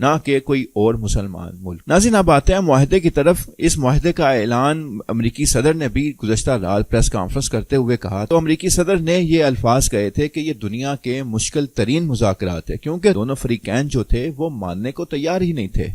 نہ کہ کوئی اور مسلمان ملک۔ ناظرین اب آتے ہیں معاہدے کی طرف۔ اس معاہدے کا اعلان امریکی صدر نے بھی گزشتہ رات پریس کانفرنس کرتے ہوئے کہا، تو امریکی صدر نے یہ الفاظ کہے تھے کہ یہ دنیا کے مشکل ترین مذاکرات ہیں، کیونکہ دونوں فریقین جو تھے وہ ماننے کو تیار ہی نہیں تھے۔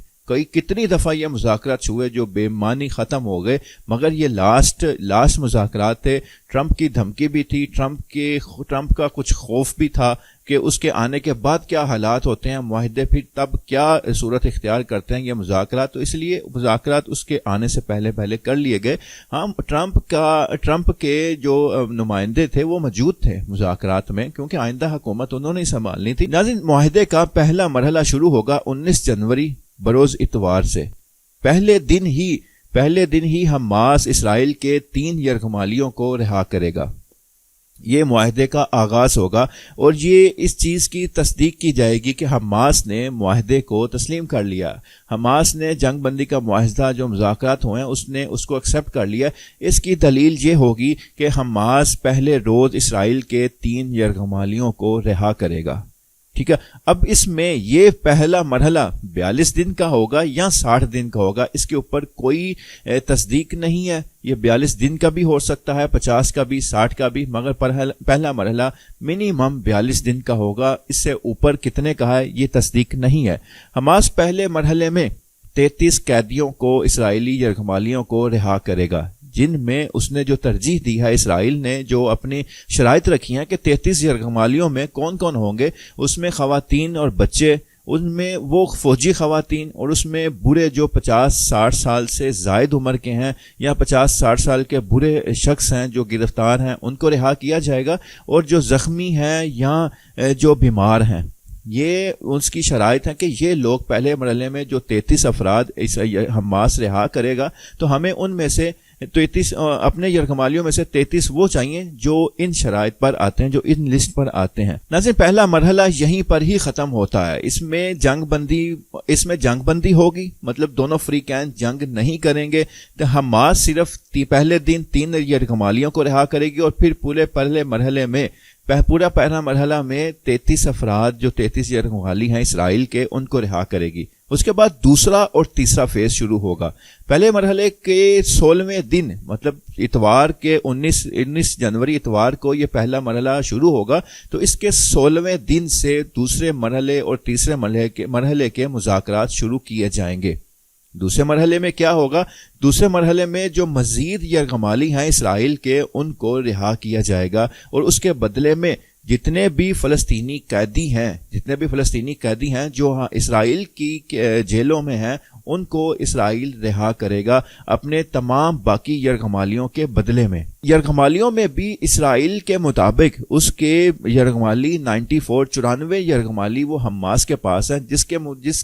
کتنی دفعہ یہ مذاکرات ہوئے جو بے معنی ختم ہو گئے، مگر یہ لاسٹ مذاکرات تھے۔ ٹرمپ کی دھمکی بھی تھی، ٹرمپ کا کچھ خوف بھی تھا کہ اس کے آنے کے بعد کیا حالات ہوتے ہیں، معاہدے پھر تب کیا صورت اختیار کرتے ہیں یہ مذاکرات، تو اس لیے مذاکرات اس کے آنے سے پہلے کر لیے گئے۔ ہاں، ٹرمپ کے جو نمائندے تھے وہ موجود تھے مذاکرات میں، کیونکہ آئندہ حکومت انہوں نے سنبھالنی تھی۔ ناظرین معاہدے کا پہلا مرحلہ شروع ہوگا 19 جنوری بروز اتوار سے۔ پہلے دن ہی حماس اسرائیل کے 3 یرغمالیوں کو رہا کرے گا۔ یہ معاہدے کا آغاز ہوگا اور یہ اس چیز کی تصدیق کی جائے گی کہ حماس نے معاہدے کو تسلیم کر لیا۔ حماس نے جنگ بندی کا معاہدہ جو مذاکرات ہوئے ہیں اس نے اس کو ایکسپٹ کر لیا۔ اس کی دلیل یہ ہوگی کہ حماس پہلے روز اسرائیل کے 3 یرغمالیوں کو رہا کرے گا۔ ٹھیک ہے، اب اس میں یہ پہلا مرحلہ 42 دن کا ہوگا یا 60 دن کا ہوگا، اس کے اوپر کوئی تصدیق نہیں ہے۔ یہ 42 دن کا بھی ہو سکتا ہے، 50 کا بھی، 60 کا بھی، مگر پہلا مرحلہ منیمم 42 دن کا ہوگا۔ اس سے اوپر کتنے کا ہے یہ تصدیق نہیں ہے۔ حماس پہلے مرحلے میں 33 قیدیوں کو، اسرائیلی یرغمالیوں کو رہا کرے گا، جن میں اس نے جو ترجیح دی ہے، اسرائیل نے جو اپنی شرائط رکھی ہیں کہ 33 یرغمالیوں میں کون کون ہوں گے، اس میں خواتین اور بچے، ان میں وہ فوجی خواتین، اور اس میں برے جو 50-60 سال سے زائد عمر کے ہیں یا 50-60 سال کے برے شخص ہیں جو گرفتار ہیں، ان کو رہا کیا جائے گا، اور جو زخمی ہیں یا جو بیمار ہیں، یہ اس کی شرائط ہے کہ یہ لوگ پہلے مرحلے میں جو 33 افراد حماس رہا کرے گا، تو ہمیں ان میں سے 33 اپنے یرغمالیوں میں سے 33 وہ چاہیے جو ان شرائط پر آتے ہیں، جو ان لسٹ پر آتے ہیں۔ ناظرین پہلا مرحلہ یہیں پر ہی ختم ہوتا ہے۔ اس میں جنگ بندی ہوگی، مطلب دونوں فریقین جنگ نہیں کریں گے، تو حماس صرف پہلے دن 3 یرغمالیوں کو رہا کرے گی، اور پھر پورا پہلا مرحلہ میں 33 افراد جو 33 یرغمالی ہیں اسرائیل کے، ان کو رہا کرے گی۔ اس کے بعد دوسرا اور تیسرا فیز شروع ہوگا۔ پہلے مرحلے کے 16ویں دن، مطلب اتوار کے 19 جنوری اتوار کو یہ پہلا مرحلہ شروع ہوگا، تو اس کے 16ویں دن سے دوسرے مرحلے اور تیسرے مرحلے کے مذاکرات شروع کیے جائیں گے۔ دوسرے مرحلے میں کیا ہوگا؟ دوسرے مرحلے میں جو مزید یرغمالی ہیں اسرائیل کے، ان کو رہا کیا جائے گا، اور اس کے بدلے میں جتنے بھی فلسطینی قیدی ہیں جو اسرائیل کی جیلوں میں ہیں، ان کو اسرائیل رہا کرے گا اپنے تمام باقی یرغمالیوں کے بدلے میں۔ یرغمالیوں میں بھی اسرائیل کے مطابق اس کے یرغمالی 94 یرغمالی وہ حماس کے پاس ہیں، جس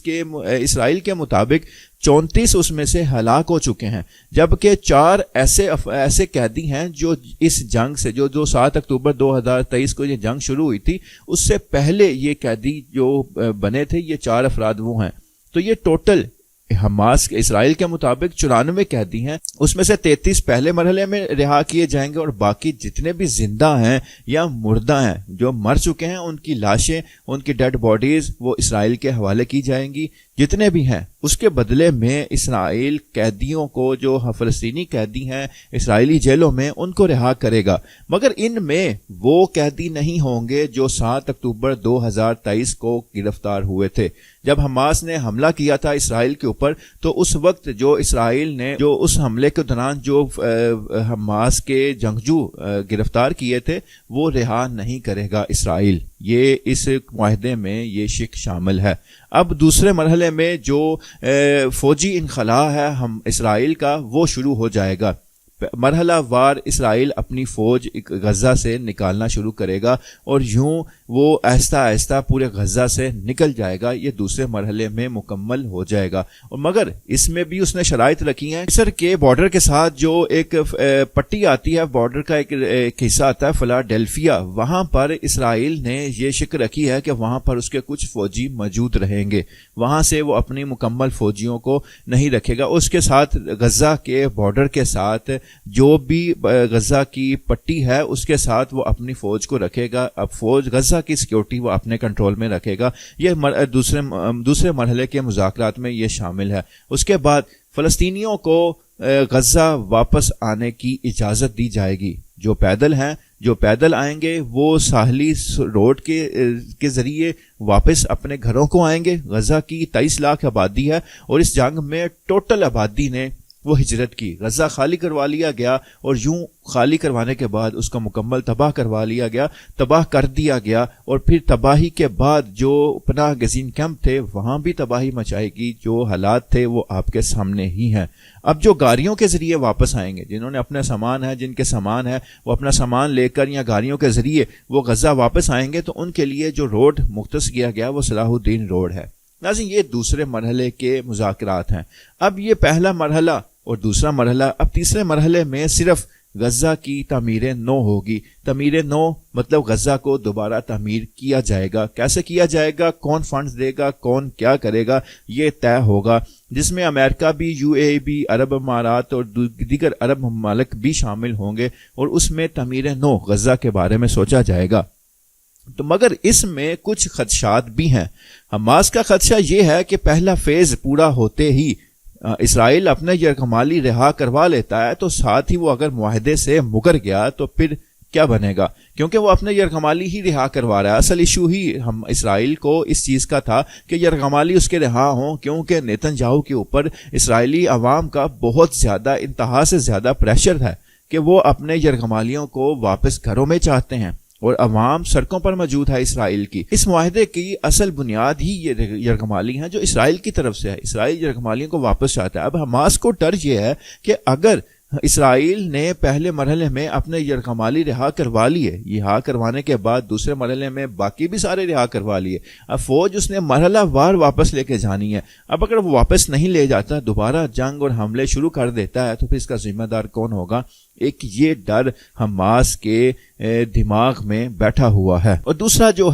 کے اسرائیل کے مطابق 34 اس میں سے ہلاک ہو چکے ہیں، جبکہ 4 ایسے قیدی ہیں جو اس جنگ سے جو 7 اکتوبر 2023 کو یہ جنگ شروع ہوئی تھی، اس سے پہلے یہ قیدی جو بنے تھے، یہ 4 افراد وہ ہیں۔ تو یہ ٹوٹل حماس کے اسرائیل کے مطابق 94 قیدی ہیں، اس میں سے 33 پہلے مرحلے میں رہا کیے جائیں گے، اور باقی جتنے بھی زندہ ہیں یا مردہ ہیں جو مر چکے ہیں، ان کی لاشیں، ان کی ڈیڈ باڈیز وہ اسرائیل کے حوالے کی جائیں گی، جتنے بھی ہیں۔ اس کے بدلے میں اسرائیل قیدیوں کو، جو فلسطینی قیدی ہیں اسرائیلی جیلوں میں، ان کو رہا کرے گا، مگر ان میں وہ قیدی نہیں ہوں گے جو 7 اکتوبر 2023 کو گرفتار ہوئے تھے۔ جب حماس نے حملہ کیا تھا اسرائیل کے اوپر، تو اس وقت جو اسرائیل نے جو اس حملے کے دوران جو حماس کے جنگجو گرفتار کیے تھے، وہ رہا نہیں کرے گا اسرائیل۔ یہ اس معاہدے میں یہ شق شامل ہے۔ اب دوسرے مرحلے میں جو فوجی انخلاء ہے اسرائیل کا، وہ شروع ہو جائے گا۔ مرحلہ وار اسرائیل اپنی فوج غزہ سے نکالنا شروع کرے گا، اور یوں وہ آہستہ آہستہ پورے غزہ سے نکل جائے گا۔ یہ دوسرے مرحلے میں مکمل ہو جائے گا، اور مگر اس میں بھی اس نے شرائط رکھی ہیں۔ مصر کے بارڈر کے ساتھ جو ایک پٹی آتی ہے، بارڈر کا ایک حصہ آتا ہے فلاڈیلفیا، وہاں پر اسرائیل نے یہ شک رکھی ہے کہ وہاں پر اس کے کچھ فوجی موجود رہیں گے، وہاں سے وہ اپنی مکمل فوجیوں کو نہیں رکھے گا۔ اس کے ساتھ غزہ کے بارڈر کے ساتھ جو بھی غزہ کی پٹی ہے اس کے ساتھ وہ اپنی فوج کو رکھے گا. اب فوج غزہ کی سیکیورٹی وہ اپنے کنٹرول میں رکھے گا. یہ دوسرے مرحلے کے مذاکرات میں یہ شامل ہے. اس کے بعد فلسطینیوں کو غزہ واپس آنے کی اجازت دی جائے گی. جو پیدل ہیں، جو پیدل آئیں گے وہ ساحلی روڈ کے ذریعے واپس اپنے گھروں کو آئیں گے. غزہ کی 23 لاکھ آبادی ہے اور اس جنگ میں ٹوٹل آبادی نے وہ ہجرت کی. غزہ خالی کروا لیا گیا اور یوں خالی کروانے کے بعد اس کو مکمل تباہ کروا لیا گیا، تباہ کر دیا گیا. اور پھر تباہی کے بعد جو پناہ گزین کیمپ تھے وہاں بھی تباہی مچائے گی. جو حالات تھے وہ آپ کے سامنے ہی ہیں. اب جو گاڑیوں کے ذریعے واپس آئیں گے، جنہوں نے اپنا سامان ہے، جن کے سامان ہے، وہ اپنا سامان لے کر یا گاڑیوں کے ذریعے وہ غزہ واپس آئیں گے، تو ان کے لیے جو روڈ مختص کیا گیا وہ صلاح الدین روڈ ہے. ناظرین، یہ دوسرے مرحلے کے مذاکرات ہیں. اب یہ پہلا مرحلہ اور دوسرا مرحلہ. اب تیسرے مرحلے میں صرف غزہ کی تعمیر نو ہوگی. تعمیر نو مطلب غزہ کو دوبارہ تعمیر کیا جائے گا. کیسے کیا جائے گا، کون فنڈز دے گا، کون کیا کرے گا، یہ طے ہوگا، جس میں امریکہ بھی، UAE بھی، عرب امارات اور دیگر عرب ممالک بھی شامل ہوں گے. اور اس میں تعمیر نو غزہ کے بارے میں سوچا جائے گا. تو مگر اس میں کچھ خدشات بھی ہیں. حماس کا خدشہ یہ ہے کہ پہلا فیز پورا ہوتے ہی اسرائیل اپنے یرغمالی رہا کروا لیتا ہے، تو ساتھ ہی وہ اگر معاہدے سے مکر گیا تو پھر کیا بنے گا، کیونکہ وہ اپنے یرغمالی ہی رہا کروا رہا ہے. اصل ایشو ہی ہم اسرائیل کو اس چیز کا تھا کہ یرغمالی اس کے رہا ہوں، کیونکہ نیتن یاہو کے اوپر اسرائیلی عوام کا بہت زیادہ، انتہا سے زیادہ پریشر ہے کہ وہ اپنے یرغمالیوں کو واپس گھروں میں چاہتے ہیں اور عوام سڑکوں پر موجود ہے اسرائیل کی. اس معاہدے کی اصل بنیاد ہی یہ یرغمالی ہیں جو اسرائیل کی طرف سے ہے. اسرائیل یرغمالیوں کو واپس چاہتا ہے. اب حماس کو ڈر یہ ہے کہ اگر اسرائیل نے پہلے مرحلے میں اپنے یرغمالی رہا کروا لیے، رہا کروانے کے بعد دوسرے مرحلے میں باقی بھی سارے رہا کروا لیے، اب فوج اس نے مرحلہ وار واپس لے کے جانی ہے. اب اگر وہ واپس نہیں لے جاتا، دوبارہ جنگ اور حملے شروع کر دیتا ہے، تو پھر اس کا ذمہ دار کون ہوگا؟ ایک یہ ڈر حماس کے دماغ میں بیٹھا ہوا ہے. اور دوسرا جو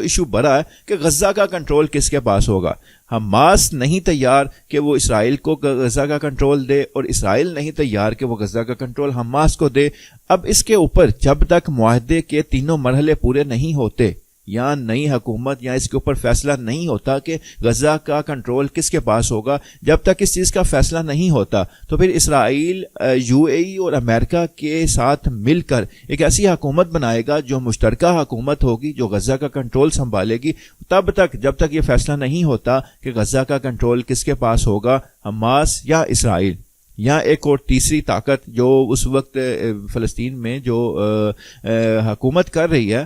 ایشو بڑا ہے کہ غزہ کا کنٹرول کس کے پاس ہوگا. حماس نہیں تیار کہ وہ اسرائیل کو غزہ کا کنٹرول دے، اور اسرائیل نہیں تیار کہ وہ غزہ کا کنٹرول حماس کو دے. اب اس کے اوپر جب تک معاہدے کے تینوں مرحلے پورے نہیں ہوتے، یا نئی حکومت یا اس کے اوپر فیصلہ نہیں ہوتا کہ غزہ کا کنٹرول کس کے پاس ہوگا، جب تک اس چیز کا فیصلہ نہیں ہوتا، تو پھر اسرائیل UAE اور امریکہ کے ساتھ مل کر ایک ایسی حکومت بنائے گا جو مشترکہ حکومت ہوگی، جو غزہ کا کنٹرول سنبھالے گی. جب تک یہ فیصلہ نہیں ہوتا کہ غزہ کا کنٹرول کس کے پاس ہوگا، حماس یا اسرائیل، یا ایک اور تیسری طاقت جو اس وقت فلسطین میں جو حکومت کر رہی ہے،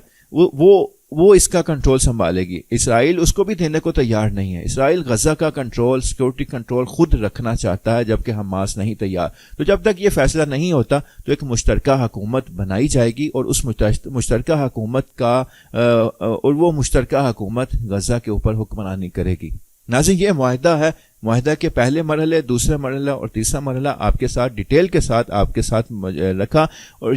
وہ اس کا کنٹرول سنبھالے گی. اسرائیل اس کو بھی دینے کو تیار نہیں ہے. اسرائیل غزہ کا کنٹرول، سیکورٹی کنٹرول خود رکھنا چاہتا ہے، جبکہ حماس نہیں تیار. تو جب تک یہ فیصلہ نہیں ہوتا تو ایک مشترکہ حکومت بنائی جائے گی، اور اس مشترکہ حکومت کا اور وہ مشترکہ حکومت غزہ کے اوپر حکمرانی کرے گی. ناظرین، یہ معاہدہ ہے. معاہدہ کے پہلے مرحلے، دوسرے مرحلہ اور تیسرا مرحلہ آپ کے ساتھ ڈیٹیل کے ساتھ آپ کے ساتھ رکھا، اور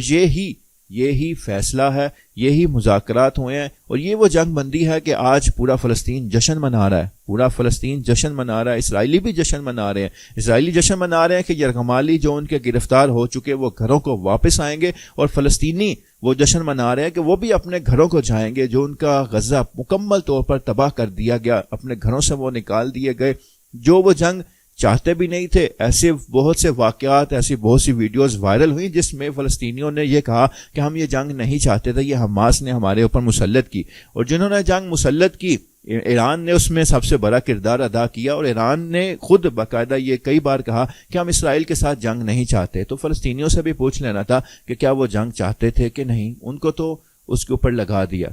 یہی فیصلہ ہے، یہی مذاکرات ہوئے ہیں. اور یہ وہ جنگ بندی ہے کہ آج پورا فلسطین جشن منا رہا ہے. پورا فلسطین جشن منا رہا ہے. اسرائیلی بھی جشن منا رہے ہیں. اسرائیلی جشن منا رہے ہیں کہ یرغمالی جو ان کے گرفتار ہو چکے وہ گھروں کو واپس آئیں گے، اور فلسطینی وہ جشن منا رہے ہیں کہ وہ بھی اپنے گھروں کو جائیں گے. جو ان کا غزہ مکمل طور پر تباہ کر دیا گیا، اپنے گھروں سے وہ نکال دیے گئے، جو وہ جنگ چاہتے بھی نہیں تھے. ایسے بہت سے واقعات، ایسی بہت سی ویڈیوز وائرل ہوئیں جس میں فلسطینیوں نے یہ کہا کہ ہم یہ جنگ نہیں چاہتے تھے، یہ حماس نے ہمارے اوپر مسلط کی. اور جنہوں نے جنگ مسلط کی، ایران نے اس میں سب سے بڑا کردار ادا کیا، اور ایران نے خود باقاعدہ یہ کئی بار کہا کہ ہم اسرائیل کے ساتھ جنگ نہیں چاہتے. تو فلسطینیوں سے بھی پوچھ لینا تھا کہ کیا وہ جنگ چاہتے تھے کہ نہیں. ان کو تو اس کے اوپر لگا دیا.